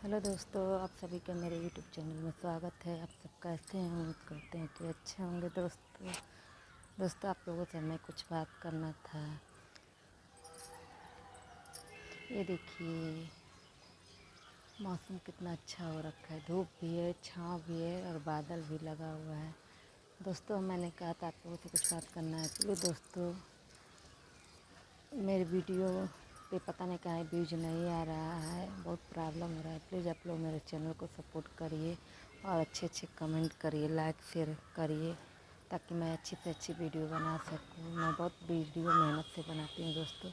Hello दोस्तों, आप सभी का मेरे यूट्यूब चैनल में स्वागत है। आप सब कैसे हैं? उम्मीद करते हैं कि अच्छे होंगे। दोस्तों आप लोगों से हमें कुछ बात करना था। ये देखिए मौसम कितना अच्छा हो रखा है। धूप भी है, छाँव भी है और बादल भी लगा हुआ है। दोस्तों मैंने कहा था आप लोगों से कुछ बात करना है। चलिए दोस्तों, मेरे वीडियो पे पता नहीं कहाँ व्यूज नहीं आ रहा है, बहुत प्रॉब्लम हो रहा है। प्लीज़ आप लोग मेरे चैनल को सपोर्ट करिए और अच्छे अच्छे कमेंट करिए, लाइक शेयर करिए, ताकि मैं अच्छी से अच्छी वीडियो बना सकूँ। मैं बहुत वीडियो मेहनत से बनाती हूँ दोस्तों,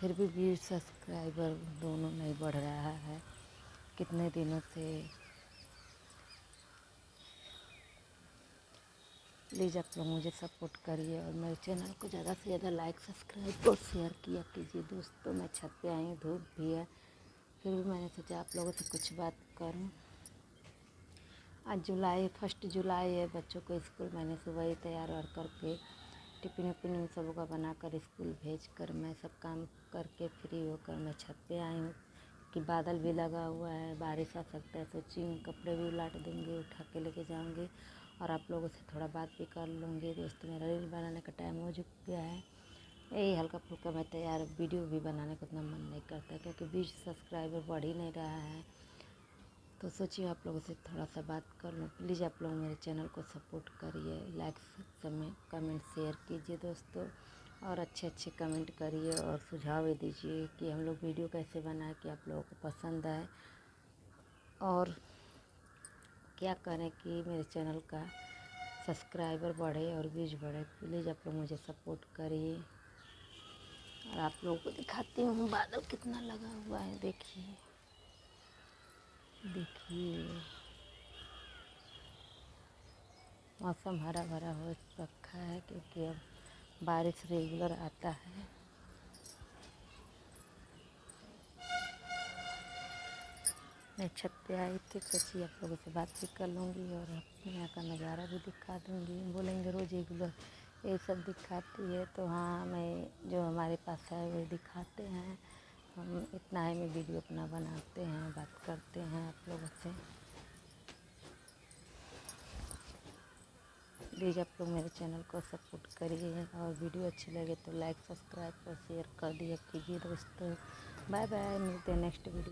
फिर भी व्यूज सब्सक्राइबर दोनों नहीं बढ़ रहा है कितने दिनों से। प्लीज़ आप लोग मुझे सपोर्ट करिए और मेरे चैनल को ज़्यादा से ज़्यादा लाइक सब्सक्राइब और शेयर किया कीजिए। दोस्तों मैं छत पे आई हूँ, धूप भी है, फिर भी मैंने सोचा आप लोगों से कुछ बात करूं। आज 1 जुलाई है। बच्चों को स्कूल मैंने सुबह ही तैयार वार करके टिफिन विफिन उन सबों का बनाकर स्कूल भेज कर मैं सब काम करके फ्री होकर मैं छत पे आई हूँ कि बादल भी लगा हुआ है, बारिश आ सकता है। सोची कपड़े भी उलाट दूँगी, उठा के लेके जाऊँगी और आप लोगों से थोड़ा बात भी कर लूँगी। दोस्तों मेरा रील बनाने का टाइम हो गया है। यही हल्का फुल्का मैं तैयार, वीडियो भी बनाने को उतना मन नहीं करता क्योंकि 20 सब्सक्राइबर बढ़ ही नहीं रहा है। तो सोचिए आप लोगों से थोड़ा सा बात कर लूँ। प्लीज़ आप लोग मेरे चैनल को सपोर्ट करिए, लाइक समय कमेंट शेयर कीजिए दोस्तों, और अच्छे अच्छे कमेंट करिए और सुझाव भी दीजिए कि हम लोग वीडियो कैसे बनाए कि आप लोगों को पसंद आए और क्या करें कि मेरे चैनल का सब्सक्राइबर बढ़े और व्यूज बढ़े। प्लीज़ आप लोग मुझे सपोर्ट करिए। और आप लोगों को दिखाती हूँ बादल कितना लगा हुआ है। देखिए मौसम हरा भरा हो रखा है क्योंकि अब बारिश रेगुलर आता है। मैं छत पे आई थी, सोची आप लोगों से बात भी कर लूँगी और अपने यहाँ का नज़ारा भी दिखा दूँगी। बोलेंगे रोज़ रेगुलर ये सब दिखाती है, तो हाँ मैं जो हमारे पास है वो दिखाते हैं। हम इतना ही में वीडियो अपना बनाते हैं, बात करते हैं आप लोगों से। प्लीज़ आप लोग मेरे चैनल को सपोर्ट करिए और वीडियो अच्छी लगे तो लाइक सब्सक्राइब और शेयर कर दिया कीजिए दोस्तों। बाय बाय, मिलते हैं नेक्स्ट वीडियो।